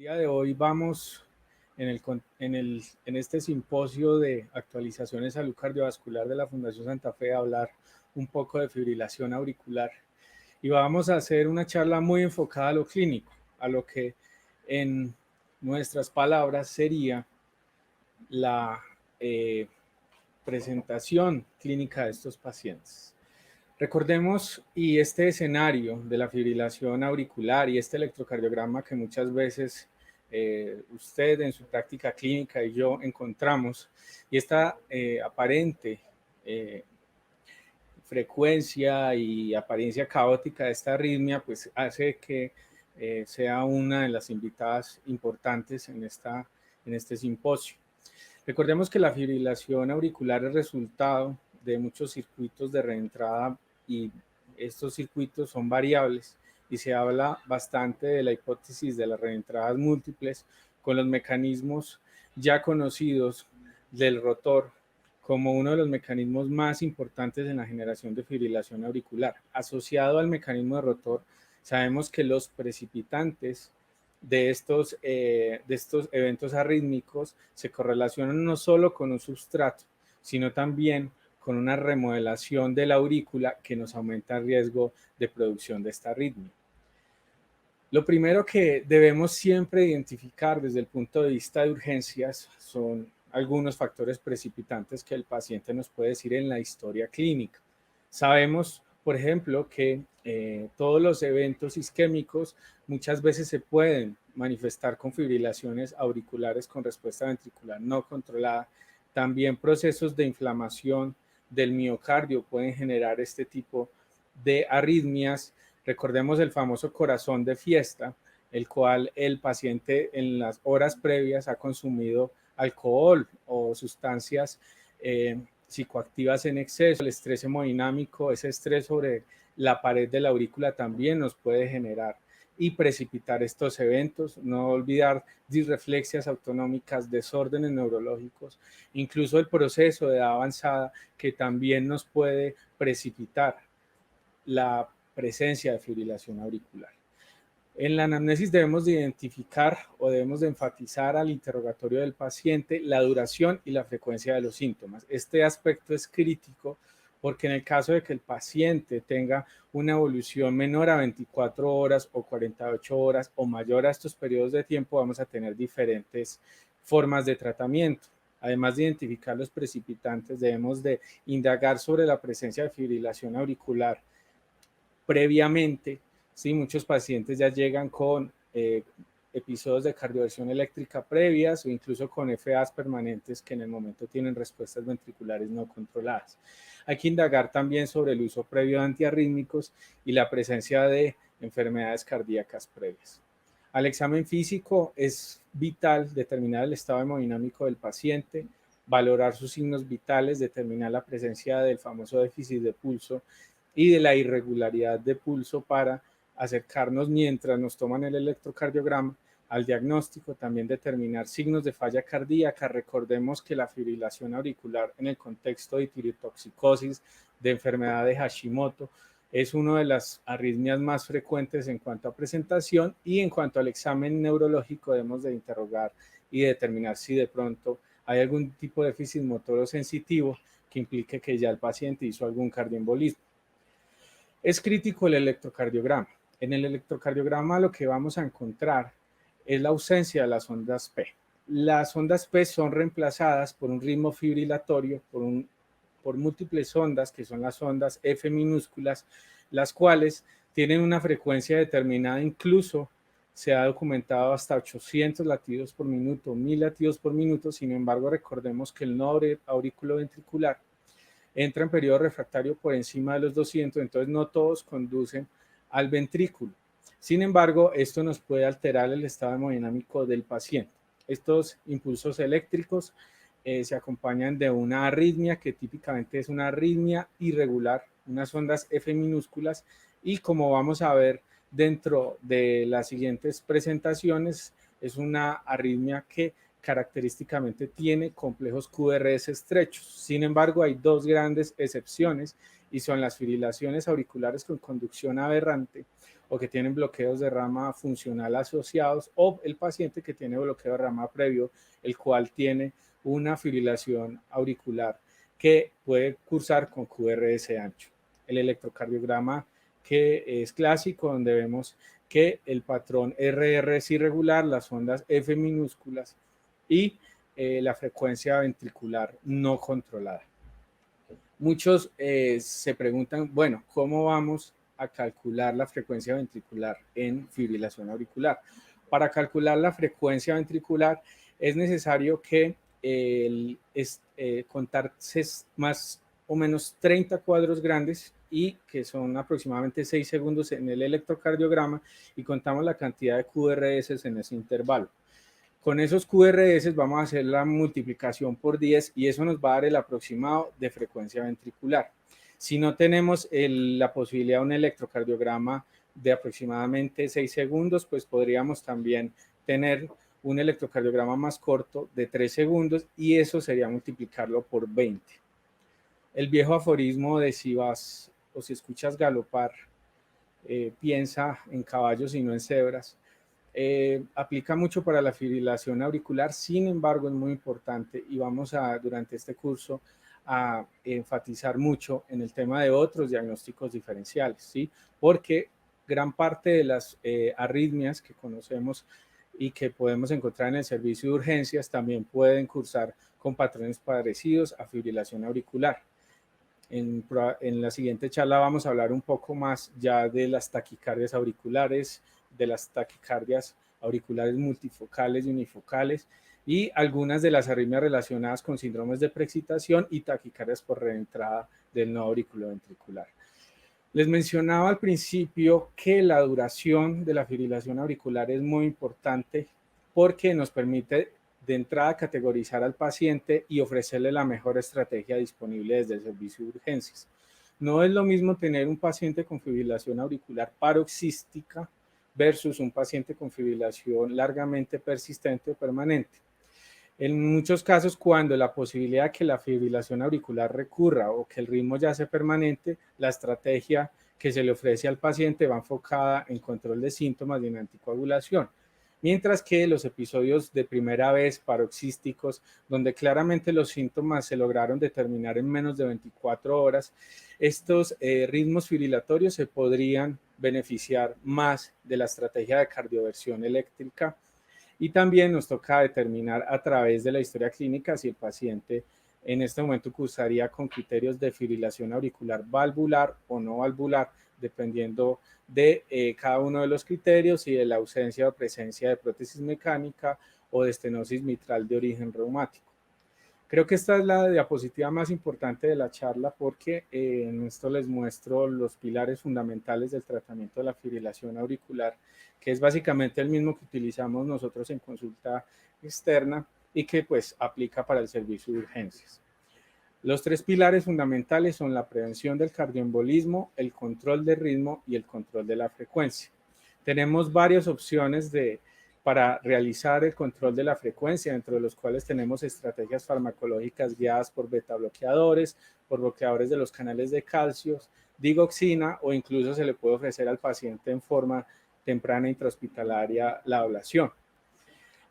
día de hoy vamos en este simposio de actualización de salud cardiovascular de la Fundación Santa Fe a hablar un poco de fibrilación auricular. Y vamos a hacer una charla muy enfocada a lo clínico, a lo que en nuestras palabras sería la presentación clínica de estos pacientes. Recordemos, y este escenario de la fibrilación auricular y este electrocardiograma que muchas veces usted en su práctica clínica y yo encontramos, y esta aparente frecuencia y apariencia caótica de esta arritmia, pues hace que sea una de las invitadas importantes en este simposio. Recordemos que la fibrilación auricular es resultado de muchos circuitos de reentrada y estos circuitos son variables y se habla bastante de la hipótesis de las reentradas múltiples con los mecanismos ya conocidos del rotor como uno de los mecanismos más importantes en la generación de fibrilación auricular. Asociado al mecanismo de rotor, sabemos que los precipitantes de estos eventos arrítmicos se correlacionan no solo con un substrato, sino también con una remodelación de la aurícula que nos aumenta el riesgo de producción de esta arritmia. Lo primero que debemos siempre identificar desde el punto de vista de urgencias son algunos factores precipitantes que el paciente nos puede decir en la historia clínica. Sabemos, por ejemplo, que todos los eventos isquémicos muchas veces se pueden manifestar con fibrilaciones auriculares con respuesta ventricular no controlada. También procesos de inflamación del miocardio pueden generar este tipo de arritmias. Recordemos el famoso corazón de fiesta, el cual el paciente en las horas previas ha consumido alcohol o sustancias psicoactivas en exceso. El estrés hemodinámico, ese estrés sobre la pared de la aurícula también nos puede generar y precipitar estos eventos. No olvidar disreflexias autonómicas, desórdenes neurológicos, incluso el proceso de edad avanzada que también nos puede precipitar la presencia de fibrilación auricular. En la anamnesis debemos de identificar o debemos de enfatizar al interrogatorio del paciente la duración y la frecuencia de los síntomas. Este aspecto es crítico porque en el caso de que el paciente tenga una evolución menor a 24 horas o 48 horas o mayor a estos periodos de tiempo, vamos a tener diferentes formas de tratamiento. Además de identificar los precipitantes, debemos de indagar sobre la presencia de fibrilación auricular previamente. Sí, muchos pacientes ya llegan con episodios de cardioversión eléctrica previas o incluso con FAs permanentes que en el momento tienen respuestas ventriculares no controladas. Hay que indagar también sobre el uso previo de antiarrítmicos y la presencia de enfermedades cardíacas previas. Al examen físico es vital determinar el estado hemodinámico del paciente, valorar sus signos vitales, determinar la presencia del famoso déficit de pulso y de la irregularidad de pulso para acercarnos mientras nos toman el electrocardiograma al diagnóstico, también determinar signos de falla cardíaca. Recordemos que la fibrilación auricular en el contexto de tirotoxicosis, de enfermedad de Hashimoto, es una de las arritmias más frecuentes en cuanto a presentación, y en cuanto al examen neurológico debemos de interrogar y determinar si de pronto hay algún tipo de déficit motor sensitivo que implique que ya el paciente hizo algún cardioembolismo. Es crítico el electrocardiograma. En el electrocardiograma lo que vamos a encontrar es la ausencia de las ondas P. Las ondas P son reemplazadas por un ritmo fibrilatorio, por múltiples ondas, que son las ondas F minúsculas, las cuales tienen una frecuencia determinada. Incluso se ha documentado hasta 800 latidos por minuto, 1000 latidos por minuto. Sin embargo, recordemos que el nodo auriculoventricular entra en periodo refractario por encima de los 200, entonces no todos conducen al ventrículo. Sin embargo, esto nos puede alterar el estado hemodinámico del paciente. Estos impulsos eléctricos se acompañan de una arritmia que típicamente es una arritmia irregular, unas ondas F minúsculas, y como vamos a ver dentro de las siguientes presentaciones, es una arritmia que característicamente tiene complejos QRS estrechos. Sin embargo, hay dos grandes excepciones y son las fibrilaciones auriculares con conducción aberrante o que tienen bloqueos de rama funcional asociados, o el paciente que tiene bloqueo de rama previo, el cual tiene una fibrilación auricular que puede cursar con QRS ancho. El electrocardiograma que es clásico, donde vemos que el patrón RR es irregular, las ondas F minúsculas y la frecuencia ventricular no controlada. Muchos se preguntan, bueno, ¿cómo vamos a calcular la frecuencia ventricular en fibrilación auricular? Para calcular la frecuencia ventricular es necesario que contar más o menos 30 cuadros grandes y que son aproximadamente 6 segundos en el electrocardiograma y contamos la cantidad de QRS en ese intervalo. Con esos QRS vamos a hacer la multiplicación por 10 y eso nos va a dar el aproximado de frecuencia ventricular. Si no tenemos la posibilidad de un electrocardiograma de aproximadamente 6 segundos, pues podríamos también tener un electrocardiograma más corto de 3 segundos y eso sería multiplicarlo por 20. El viejo aforismo de si vas o si escuchas galopar, piensa en caballos y no en cebras. Aplica mucho para la fibrilación auricular, sin embargo es muy importante y vamos a durante este curso a enfatizar mucho en el tema de otros diagnósticos diferenciales, ¿sí? Porque gran parte de las arritmias que conocemos y que podemos encontrar en el servicio de urgencias también pueden cursar con patrones parecidos a fibrilación auricular. En la siguiente charla vamos a hablar un poco más ya de las taquicardias auriculares, de las taquicardias auriculares multifocales y unifocales y algunas de las arritmias relacionadas con síndromes de preexcitación y taquicardias por reentrada del nodo auriculoventricular. Les mencionaba al principio que la duración de la fibrilación auricular es muy importante porque nos permite de entrada categorizar al paciente y ofrecerle la mejor estrategia disponible desde el servicio de urgencias. No es lo mismo tener un paciente con fibrilación auricular paroxística versus un paciente con fibrilación largamente persistente o permanente. En muchos casos, cuando la posibilidad de que la fibrilación auricular recurra o que el ritmo ya sea permanente, la estrategia que se le ofrece al paciente va enfocada en control de síntomas y en anticoagulación. Mientras que los episodios de primera vez paroxísticos, donde claramente los síntomas se lograron determinar en menos de 24 horas, estos ritmos fibrilatorios se podrían beneficiar más de la estrategia de cardioversión eléctrica. Y también nos toca determinar a través de la historia clínica si el paciente en este momento cursaría con criterios de fibrilación auricular valvular o no valvular, dependiendo de cada uno de los criterios y de la ausencia o presencia de prótesis mecánica o de estenosis mitral de origen reumático. Creo que esta es la diapositiva más importante de la charla porque en esto les muestro los pilares fundamentales del tratamiento de la fibrilación auricular, que es básicamente el mismo que utilizamos nosotros en consulta externa y que pues aplica para el servicio de urgencias. Los tres pilares fundamentales son la prevención del cardioembolismo, el control del ritmo y el control de la frecuencia. Tenemos varias opciones para realizar el control de la frecuencia, dentro de los cuales tenemos estrategias farmacológicas guiadas por beta bloqueadores, por bloqueadores de los canales de calcio, digoxina o incluso se le puede ofrecer al paciente en forma temprana intrahospitalaria la ablación.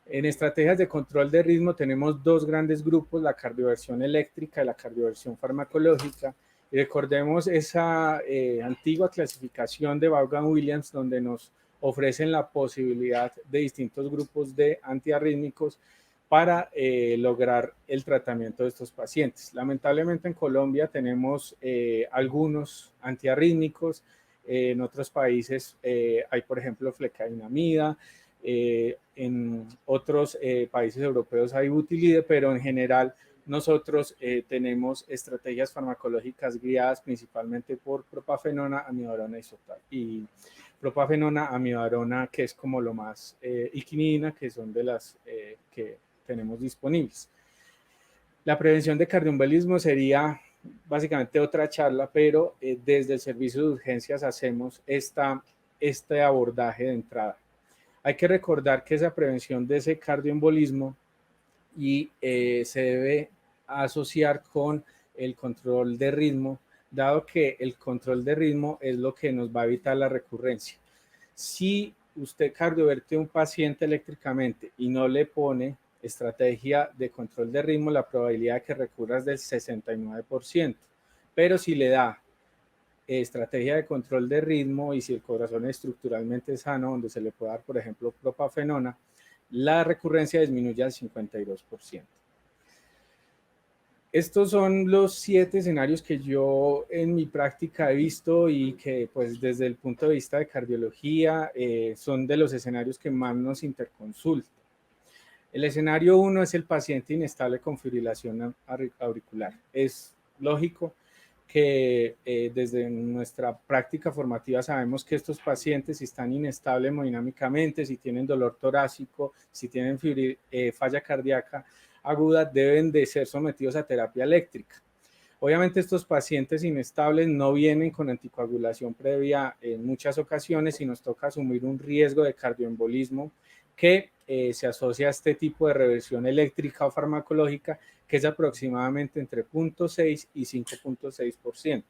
En estrategias de control de ritmo tenemos dos grandes grupos, la cardioversión eléctrica y la cardioversión farmacológica. Y recordemos esa antigua clasificación de Vaughan-Williams, donde nos ofrecen la posibilidad de distintos grupos de antiarrítmicos para lograr el tratamiento de estos pacientes. Lamentablemente en Colombia tenemos algunos antiarrítmicos, en otros países hay por ejemplo flecainamida, en otros países europeos hay butilide, pero en general nosotros tenemos estrategias farmacológicas guiadas principalmente por propafenona, amiodarona y propafenona, amiodarona, que es como lo más, y quinidina, que son de las que tenemos disponibles. La prevención de cardioembolismo sería básicamente otra charla, pero desde el servicio de urgencias hacemos este abordaje de entrada. Hay que recordar que esa prevención de ese cardioembolismo se debe asociar con el control de ritmo, dado que el control de ritmo es lo que nos va a evitar la recurrencia. Si usted cardioverte un paciente eléctricamente y no le pone estrategia de control de ritmo, la probabilidad de que recurra es del 69%. Pero si le da estrategia de control de ritmo y si el corazón es estructuralmente sano, donde se le puede dar, por ejemplo, propafenona, la recurrencia disminuye al 52%. Estos son los 7 escenarios que yo en mi práctica he visto y que pues desde el punto de vista de cardiología son de los escenarios que más nos interconsultan. El escenario 1 es el paciente inestable con fibrilación auricular. Es lógico que desde nuestra práctica formativa sabemos que estos pacientes, si están inestables hemodinámicamente, si tienen dolor torácico, si tienen falla cardíaca aguda, deben de ser sometidos a terapia eléctrica. Obviamente estos pacientes inestables no vienen con anticoagulación previa en muchas ocasiones y nos toca asumir un riesgo de cardioembolismo que se asocia a este tipo de reversión eléctrica o farmacológica, que es aproximadamente entre 0.6 y 5.6%.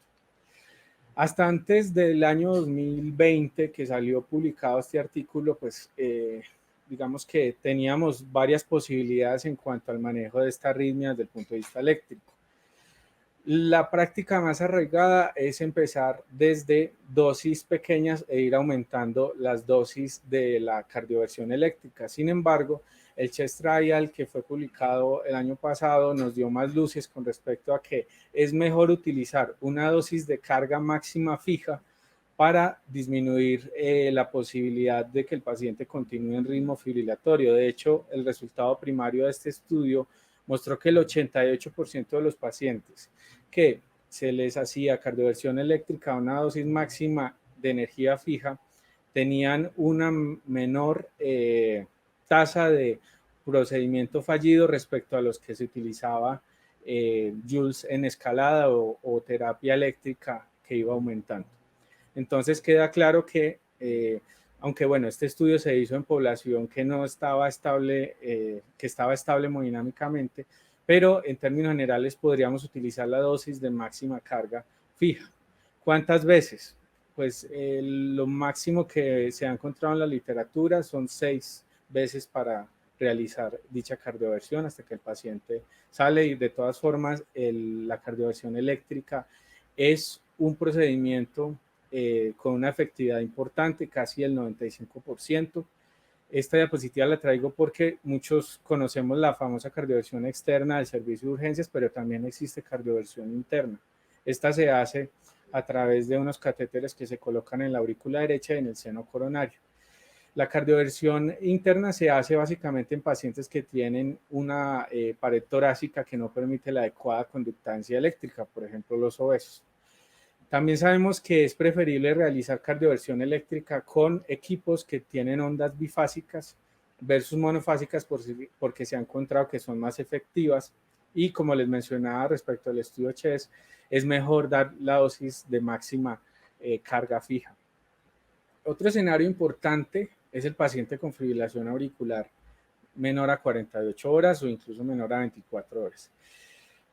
Hasta antes del año 2020, que salió publicado este artículo, pues digamos que teníamos varias posibilidades en cuanto al manejo de esta arritmia desde el punto de vista eléctrico. La práctica más arraigada es empezar desde dosis pequeñas e ir aumentando las dosis de la cardioversión eléctrica. Sin embargo, el Chest Trial que fue publicado el año pasado nos dio más luces con respecto a que es mejor utilizar una dosis de carga máxima fija para disminuir la posibilidad de que el paciente continúe en ritmo fibrilatorio. De hecho, el resultado primario de este estudio mostró que el 88% de los pacientes que se les hacía cardioversión eléctrica a una dosis máxima de energía fija tenían una menor tasa de procedimiento fallido respecto a los que se utilizaba Joules en escalada o terapia eléctrica que iba aumentando. Entonces queda claro que, aunque bueno, este estudio se hizo en población que no estaba estable, que estaba estable hemodinámicamente, pero en términos generales podríamos utilizar la dosis de máxima carga fija. ¿Cuántas veces? Pues lo máximo que se ha encontrado en la literatura son 6 veces para realizar dicha cardioversión hasta que el paciente sale y de todas formas la cardioversión eléctrica es un procedimiento con una efectividad importante, casi el 95%. Esta diapositiva la traigo porque muchos conocemos la famosa cardioversión externa del servicio de urgencias, pero también existe cardioversión interna. Esta se hace a través de unos catéteres que se colocan en la aurícula derecha y en el seno coronario. La cardioversión interna se hace básicamente en pacientes que tienen una pared torácica que no permite la adecuada conductancia eléctrica, por ejemplo, los obesos. También sabemos que es preferible realizar cardioversión eléctrica con equipos que tienen ondas bifásicas versus monofásicas porque se ha encontrado que son más efectivas y como les mencionaba respecto al estudio CHES, es mejor dar la dosis de máxima carga fija. Otro escenario importante es el paciente con fibrilación auricular menor a 48 horas o incluso menor a 24 horas.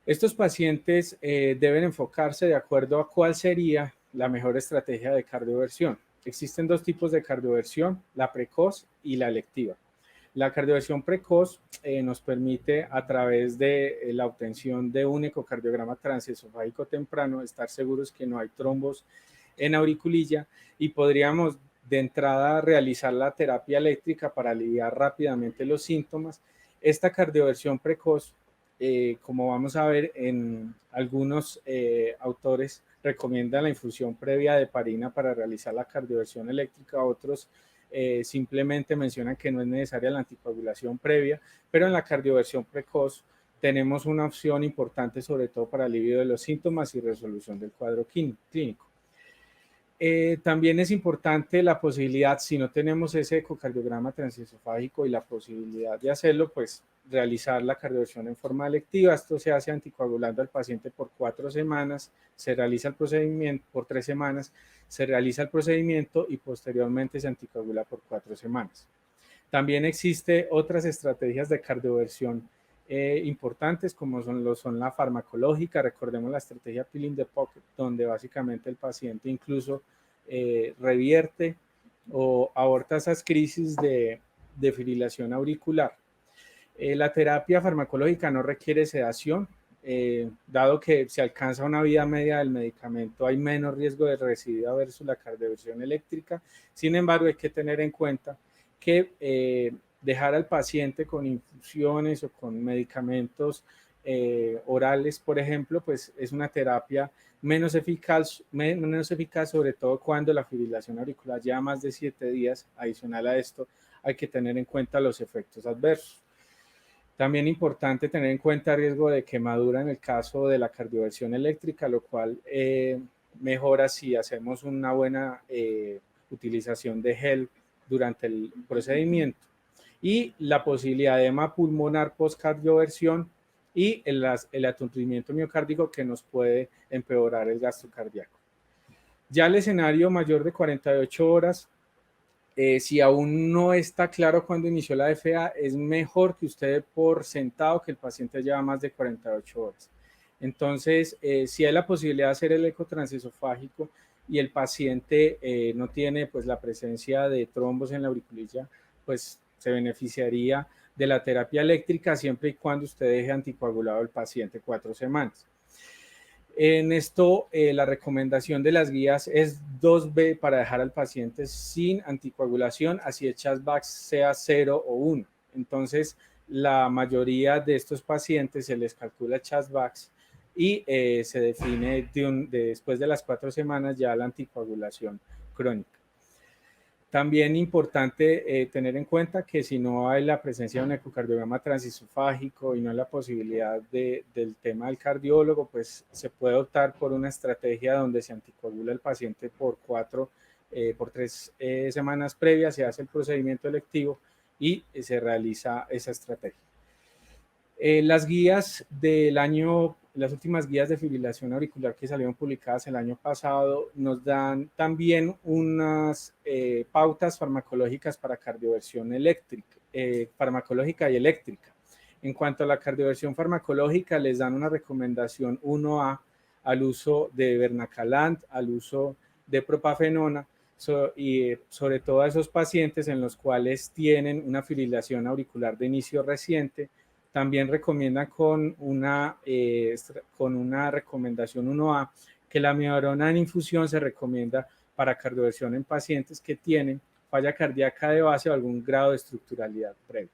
Estos pacientes deben enfocarse de acuerdo a cuál sería la mejor estrategia de cardioversión. Existen 2 tipos de cardioversión, la precoz y la electiva. La cardioversión precoz nos permite a través de la obtención de un ecocardiograma transesofágico temprano estar seguros que no hay trombos en auriculilla y podríamos de entrada realizar la terapia eléctrica para aliviar rápidamente los síntomas. Esta cardioversión precoz como vamos a ver en algunos autores recomiendan la infusión previa de heparina para realizar la cardioversión eléctrica, otros simplemente mencionan que no es necesaria la anticoagulación previa, pero en la cardioversión precoz tenemos una opción importante sobre todo para alivio de los síntomas y resolución del cuadro clínico. También es importante la posibilidad, si no tenemos ese ecocardiograma transesofágico y la posibilidad de hacerlo, pues realizar la cardioversión en forma electiva. Esto se hace anticoagulando al paciente por 4 semanas, se realiza el procedimiento por 3 semanas, se realiza el procedimiento y posteriormente se anticoagula por 4 semanas. También existe otras estrategias de cardioversión importantes como son la farmacológica. Recordemos la estrategia Pill in the Pocket, donde básicamente el paciente incluso revierte o aborta esas crisis de fibrilación auricular. La terapia farmacológica no requiere sedación, dado que se alcanza una vida media del medicamento, hay menos riesgo de recidiva versus la cardioversión eléctrica. Sin embargo, hay que tener en cuenta que dejar al paciente con infusiones o con medicamentos orales, por ejemplo, pues es una terapia menos eficaz, sobre todo cuando la fibrilación auricular lleva más de 7 días. Adicional a esto, hay que tener en cuenta los efectos adversos. También importante tener en cuenta el riesgo de quemadura en el caso de la cardioversión eléctrica, lo cual mejora si hacemos una buena utilización de gel durante el procedimiento. Y la posibilidad de edema pulmonar postcardioversión y el aturdimiento miocárdico que nos puede empeorar el gasto cardíaco. Ya el escenario mayor de 48 horas, si aún no está claro cuándo inició la FA, es mejor que usted dé por sentado que el paciente lleva más de 48 horas. Entonces, si hay la posibilidad de hacer el eco transesofágico y el paciente no tiene pues la presencia de trombos en la auriculilla, pues se beneficiaría de la terapia eléctrica siempre y cuando usted deje anticoagulado al paciente 4 semanas. En esto, la recomendación de las guías es 2B para dejar al paciente sin anticoagulación, así el CHA2-VAX sea 0 o 1. Entonces, la mayoría de estos pacientes se les calcula CHA2-VAX y se define después de las 4 semanas ya la anticoagulación crónica. También importante tener en cuenta que si no hay la presencia de un ecocardiograma transesofágico y no hay la posibilidad del tema del cardiólogo, pues se puede optar por una estrategia donde se anticoagula el paciente por 3 semanas previas, se hace el procedimiento electivo y se realiza esa estrategia. Las guías del año, las últimas guías de fibrilación auricular que salieron publicadas el año pasado nos dan también unas pautas farmacológicas para cardioversión eléctrica, farmacológica y eléctrica. En cuanto a la cardioversión farmacológica, les dan una recomendación 1A al uso de Bernacalant, al uso de propafenona, y sobre todo a esos pacientes en los cuales tienen una fibrilación auricular de inicio reciente. También recomiendan con una recomendación 1A que la amiodarona en infusión se recomienda para cardioversión en pacientes que tienen falla cardíaca de base o algún grado de estructuralidad previo.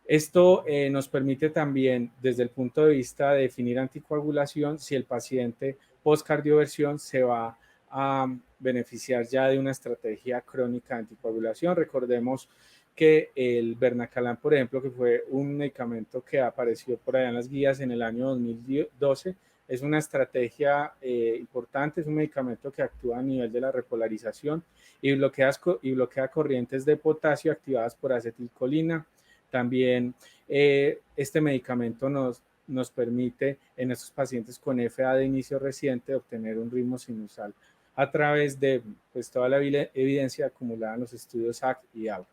Esto nos permite también, desde el punto de vista de definir anticoagulación, si el paciente postcardioversión se va a beneficiar ya de una estrategia crónica de anticoagulación. Recordemos que el Bernacalant, por ejemplo, que fue un medicamento que apareció por allá en las guías en el año 2012, es una estrategia importante, es un medicamento que actúa a nivel de la repolarización y bloquea corrientes de potasio activadas por acetilcolina. También este medicamento nos permite en estos pacientes con FA de inicio reciente obtener un ritmo sinusal a través de pues, toda la evidencia acumulada en los estudios AC y ABA.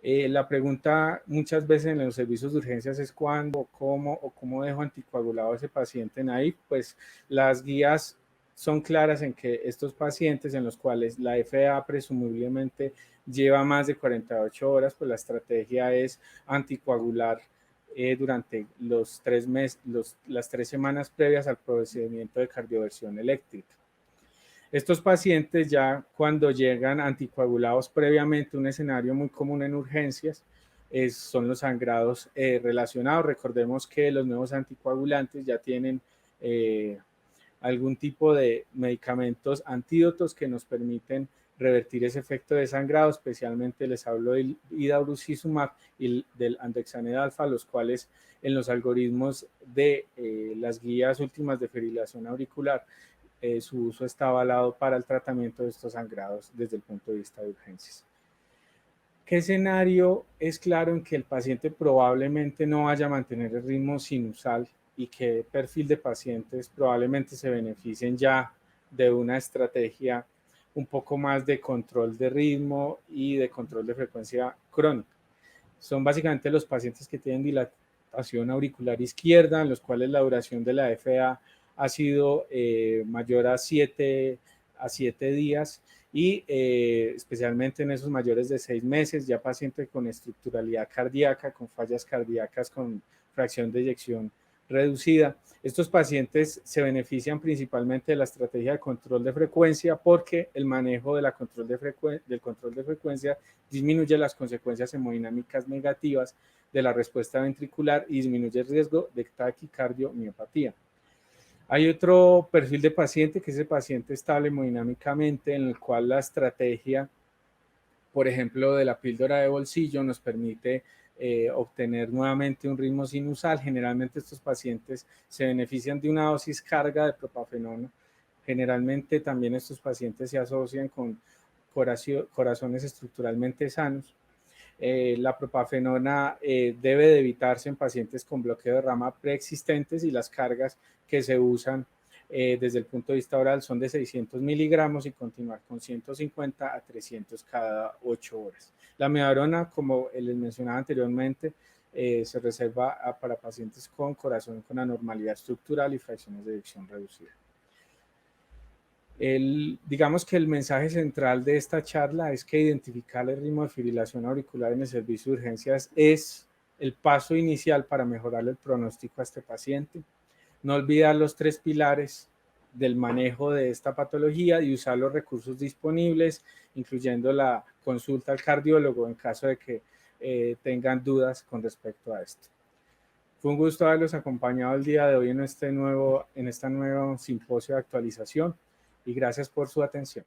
La pregunta muchas veces en los servicios de urgencias es cuándo, cómo dejo anticoagulado a ese paciente en AIF. Pues las guías son claras en que estos pacientes en los cuales la FA presumiblemente lleva más de 48 horas, pues la estrategia es anticoagular durante las 3 semanas previas al procedimiento de cardioversión eléctrica. Estos pacientes ya cuando llegan anticoagulados previamente, un escenario muy común en urgencias son los sangrados relacionados. Recordemos que los nuevos anticoagulantes ya tienen algún tipo de medicamentos antídotos que nos permiten revertir ese efecto de sangrado, especialmente les hablo del idarucizumab y del andexanet alfa, los cuales en los algoritmos de las guías últimas de fibrilación auricular su uso está avalado para el tratamiento de estos sangrados desde el punto de vista de urgencias. ¿Qué escenario es claro en que el paciente probablemente no vaya a mantener el ritmo sinusal y qué perfil de pacientes probablemente se beneficien ya de una estrategia un poco más de control de ritmo y de control de frecuencia crónica? Son básicamente los pacientes que tienen dilatación auricular izquierda, en los cuales la duración de la FA ha sido mayor a 7 días y especialmente en esos mayores de 6 meses, ya pacientes con estructuralidad cardíaca, con fallas cardíacas, con fracción de eyección reducida. Estos pacientes se benefician principalmente de la estrategia de control de frecuencia porque el manejo de del control de frecuencia disminuye las consecuencias hemodinámicas negativas de la respuesta ventricular y disminuye el riesgo de taquicardio-miopatía. Hay otro perfil de paciente que es el paciente estable hemodinámicamente, en el cual la estrategia, por ejemplo, de la píldora de bolsillo nos permite obtener nuevamente un ritmo sinusal. Generalmente estos pacientes se benefician de una dosis carga de propafenona. Generalmente también estos pacientes se asocian con corazones estructuralmente sanos. La propafenona debe de evitarse en pacientes con bloqueo de rama preexistentes y las cargas que se usan desde el punto de vista oral son de 600 miligramos y continuar con 150 a 300 cada 8 horas. La amiodarona, como les mencionaba anteriormente, se reserva para pacientes con corazón con anormalidad estructural y fracciones de eyección reducida. Digamos que el mensaje central de esta charla es que identificar el ritmo de fibrilación auricular en el servicio de urgencias es el paso inicial para mejorar el pronóstico a este paciente. No olvidar los 3 pilares del manejo de esta patología y usar los recursos disponibles, incluyendo la consulta al cardiólogo en caso de que tengan dudas con respecto a esto. Fue un gusto haberlos acompañado el día de hoy en esta nuevo simposio de actualización y gracias por su atención.